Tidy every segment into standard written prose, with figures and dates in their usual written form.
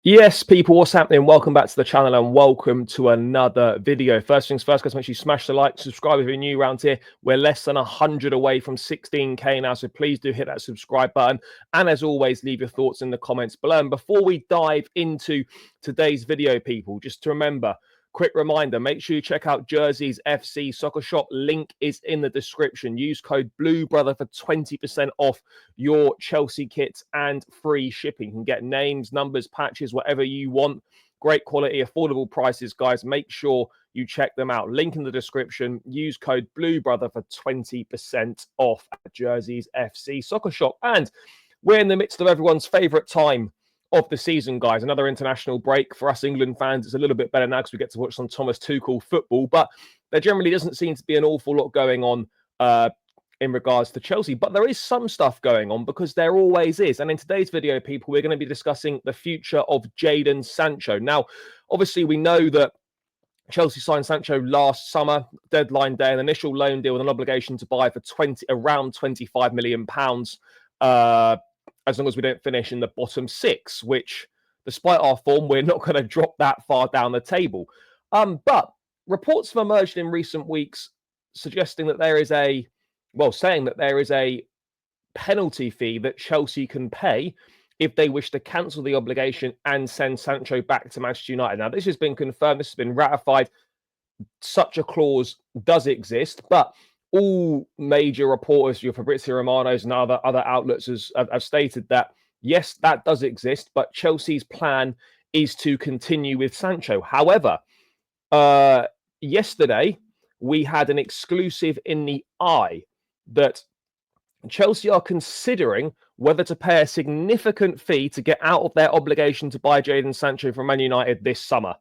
Yes, people, what's happening? Welcome back to the channel and welcome to another video. First things first, guys, make sure you smash the like, subscribe if you're new around here. We're less than 100 away from 16k now, so please do hit that subscribe button. And as always, leave your thoughts in the comments below. And before we dive into today's video, people, just to remember, quick reminder, make sure you check out Jersey's FC Soccer Shop. Link is in the description. Use code BLUEBROTHER for 20% off your Chelsea kits and free shipping. You can get names, numbers, patches, whatever you want. Great quality, affordable prices, guys. Make sure you check them out. Link in the description. Use code BLUEBROTHER for 20% off at Jersey's FC Soccer Shop. And we're in the midst of everyone's favourite time of the season, guys. Another international break for us England fans. It's a little bit better now because we get to watch some Thomas Tuchel football, but there generally doesn't seem to be an awful lot going on in regards to Chelsea, but there is some stuff going on because there always is. And in today's video, people, we're going to be discussing the future of Jadon Sancho. Now, obviously, we know that Chelsea signed Sancho last summer, deadline day, an initial loan deal with an obligation to buy for around £25 million. As long as we don't finish in the bottom six, which, despite our form, we're not going to drop that far down the table. But reports have emerged in recent weeks suggesting that there is saying that there is a penalty fee that Chelsea can pay if they wish to cancel the obligation and send Sancho back to Manchester United. Now, this has been confirmed. This has been ratified. Such a clause does exist, but all major reporters, your Fabrizio Romano's and other outlets have stated that, yes, that does exist, but Chelsea's plan is to continue with Sancho. However, yesterday, we had an exclusive in the Eye that Chelsea are considering whether to pay a significant fee to get out of their obligation to buy Jadon Sancho from Man United this summer.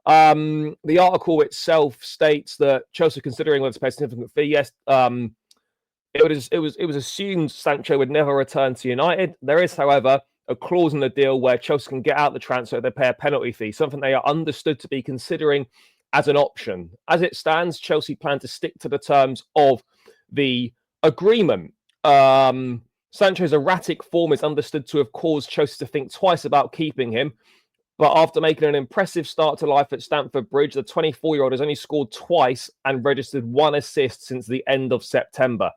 The article itself states that Chelsea are considering whether to pay a significant fee. Yes, it was assumed Sancho would never return to United. There is, however, a clause in the deal where Chelsea can get out the transfer if they pay a penalty fee, something they are understood to be considering as an option. As it stands, Chelsea plan to stick to the terms of the agreement. Sancho's erratic form is understood to have caused Chelsea to think twice about keeping him. But after making an impressive start to life at Stamford Bridge, the 24-year-old has only scored twice and registered one assist since the end of September.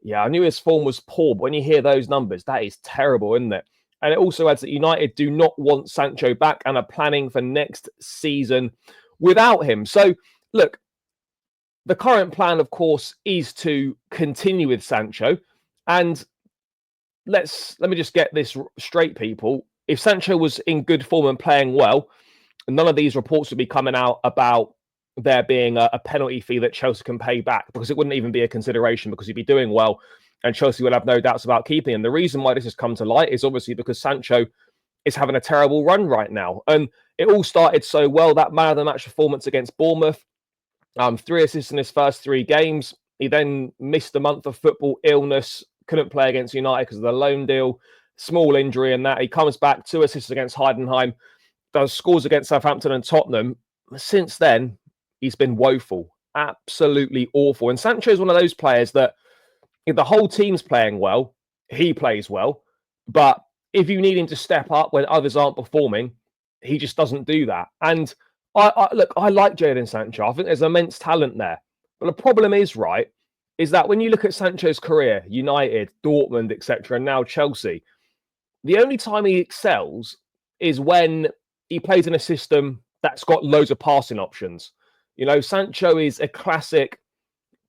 Yeah, I knew his form was poor, but when you hear those numbers, that is terrible, isn't it? And it also adds that United do not want Sancho back and are planning for next season without him. So, look, the current plan, of course, is to continue with Sancho. And let me just get this straight, people. If Sancho was in good form and playing well, none of these reports would be coming out about there being a penalty fee that Chelsea can pay back, because it wouldn't even be a consideration, because he'd be doing well and Chelsea would have no doubts about keeping him. The reason why this has come to light is obviously because Sancho is having a terrible run right now. And it all started so well. That man of the match performance against Bournemouth, 3 assists in his first 3 games. He then missed a month of football, illness, couldn't play against United because of the loan deal. Small injury and that. He comes back, 2 assists against Heidenheim, does scores against Southampton and Tottenham. Since then, he's been woeful, absolutely awful. And Sancho is one of those players that if the whole team's playing well, he plays well. But if you need him to step up when others aren't performing, he just doesn't do that. And I like Jadon Sancho. I think there's immense talent there. But the problem is that when you look at Sancho's career, United, Dortmund, etc., and now Chelsea, the only time he excels is when he plays in a system that's got loads of passing options. You know, Sancho is a classic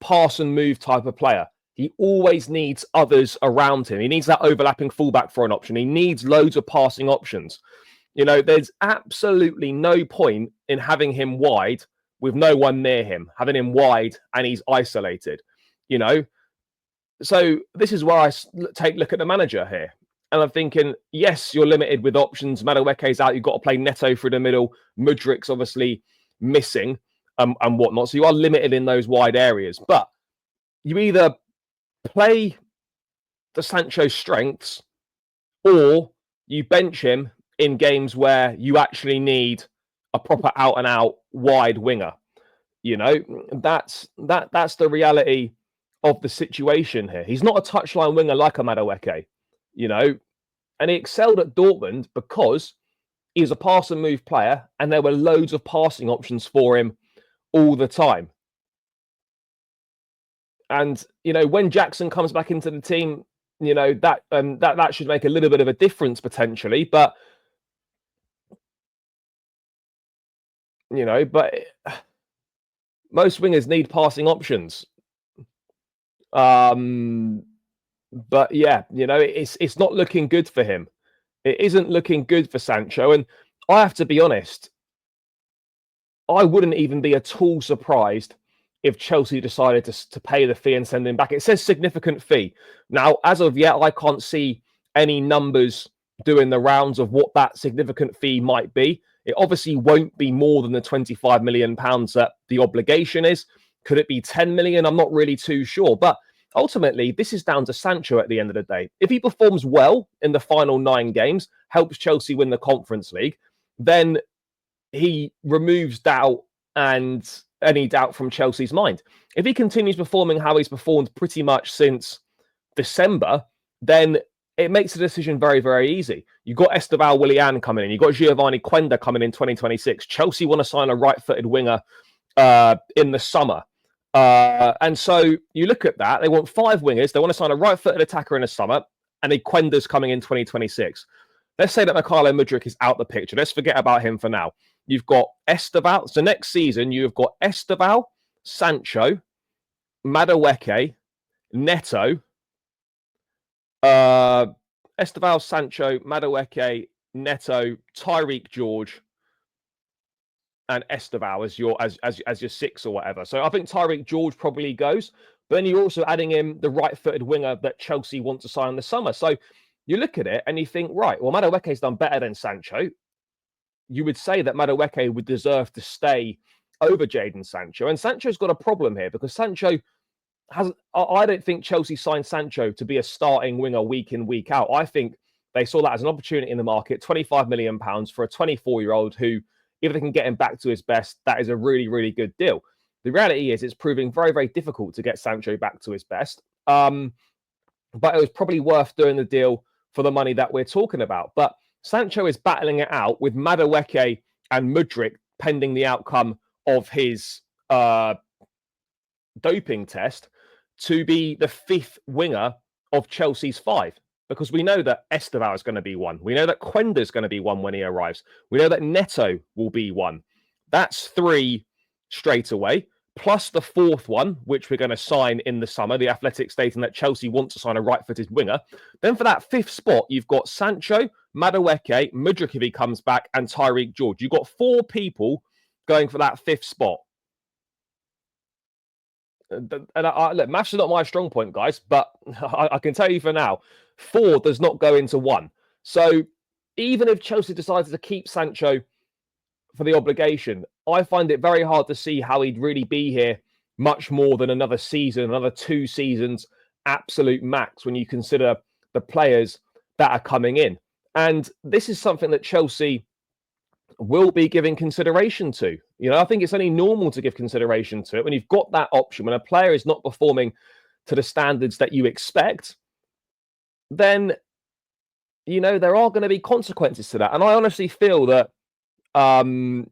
pass and move type of player. He always needs others around him. He needs that overlapping fullback for an option. He needs loads of passing options. You know, there's absolutely no point in having him wide with no one near him, having him wide and he's isolated, you know. So this is where I take a look at the manager here. And I'm thinking, yes, you're limited with options. Madueke's out. You've got to play Neto through the middle. Mudrik's obviously missing and whatnot. So you are limited in those wide areas. But you either play the Sancho strengths or you bench him in games where you actually need a proper out-and-out wide winger. You know, that's the reality of the situation here. He's not a touchline winger like a Madueke. You know, and he excelled at Dortmund because he was a pass and move player, and there were loads of passing options for him all the time. And, you know, when Jackson comes back into the team, you know, that should make a little bit of a difference potentially. But, you know, most wingers need passing options. But yeah, you know, it's not looking good for him. It isn't looking good for Sancho. And I have to be honest, I wouldn't even be at all surprised if Chelsea decided to pay the fee and send him back. It says significant fee. Now, as of yet, I can't see any numbers doing the rounds of what that significant fee might be. It obviously won't be more than the £25 million that the obligation is. Could it be 10 million? I'm not really too sure. But ultimately, this is down to Sancho at the end of the day. If he performs well in the final 9 games, helps Chelsea win the Conference League, then he removes doubt and any doubt from Chelsea's mind. If he continues performing how he's performed pretty much since December, then it makes the decision very, very easy. You've got Esteval Willian coming in. You've got Giovanni Quenda coming in 2026. Chelsea want to sign a right-footed winger in the summer. And so you look at that. They want 5 wingers. They want to sign a right-footed attacker in the summer. And a Quenda's coming in 2026. Let's say that Mykhailo Mudryk is out the picture. Let's forget about him for now. You've got Esteval. So next season, you've got Esteval, Sancho, Madueke, Neto, Esteval, Sancho, Madueke, Neto, Tyreek George, and Esteval as your 6 or whatever. So I think Tyreek George probably goes. But then you're also adding in the right-footed winger that Chelsea want to sign in the summer. So you look at it and you think, right, well, Madueke's done better than Sancho. You would say that Madueke would deserve to stay over Jadon Sancho. And Sancho's got a problem here because Sancho has... I don't think Chelsea signed Sancho to be a starting winger week in, week out. I think they saw that as an opportunity in the market, £25 million for a 24-year-old who, if they can get him back to his best, that is a really, really good deal. The reality is it's proving very, very difficult to get Sancho back to his best. But it was probably worth doing the deal for the money that we're talking about. But Sancho is battling it out with Madueke and Mudryk pending the outcome of his doping test to be the 5th winger of Chelsea's 5. Because we know that Esteval is going to be one. We know that Quenda is going to be one when he arrives. We know that Neto will be one. That's 3 straight away. Plus the 4th one, which we're going to sign in the summer, the Athletic stating that Chelsea want to sign a right-footed winger. Then for that 5th spot, you've got Sancho, Madueke, Mudryk if he comes back, and Tyreek George. You've got 4 people going for that 5th spot. And look, maths is not my strong point, guys, but I can tell you for now, 4 does not go into 1. So even if Chelsea decided to keep Sancho for the obligation, I find it very hard to see how he'd really be here much more than another season, another 2 seasons, absolute max, when you consider the players that are coming in. And this is something that Chelsea will be giving consideration to. You know, I think it's only normal to give consideration to it when you've got that option. When a player is not performing to the standards that you expect, then, you know, there are going to be consequences to that. And I honestly feel that from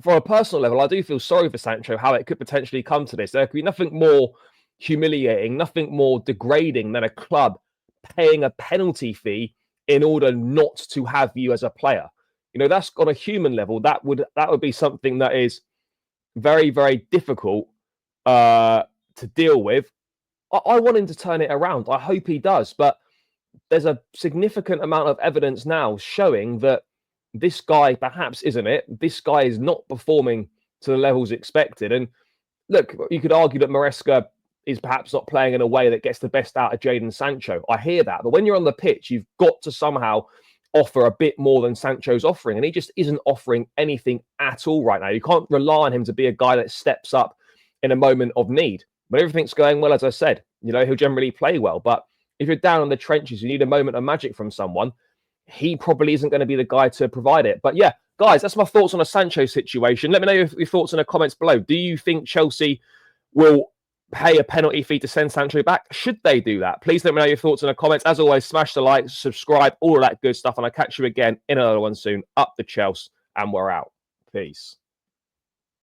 a personal level, I do feel sorry for Sancho, how it could potentially come to this. There could be nothing more humiliating, nothing more degrading than a club paying a penalty fee in order not to have you as a player. You know, that's on a human level. That would be something that is very, very difficult to deal with. I want him to turn it around. I hope he does. But there's a significant amount of evidence now showing that this guy perhaps isn't it. This guy is not performing to the levels expected. And look, you could argue that Maresca is perhaps not playing in a way that gets the best out of Jadon Sancho. I hear that. But when you're on the pitch, you've got to somehow offer a bit more than Sancho's offering. And he just isn't offering anything at all right now. You can't rely on him to be a guy that steps up in a moment of need. But everything's going well, as I said. You know, he'll generally play well. But if you're down in the trenches, you need a moment of magic from someone. He probably isn't going to be the guy to provide it. But yeah, guys, that's my thoughts on a Sancho situation. Let me know your thoughts in the comments below. Do you think Chelsea will pay a penalty fee to send Sancho back? Should they do that? Please let me know your thoughts in the comments. As always, smash the like, subscribe, all of that good stuff. And I'll catch you again in another one soon. Up the Chelsea, and we're out. Peace.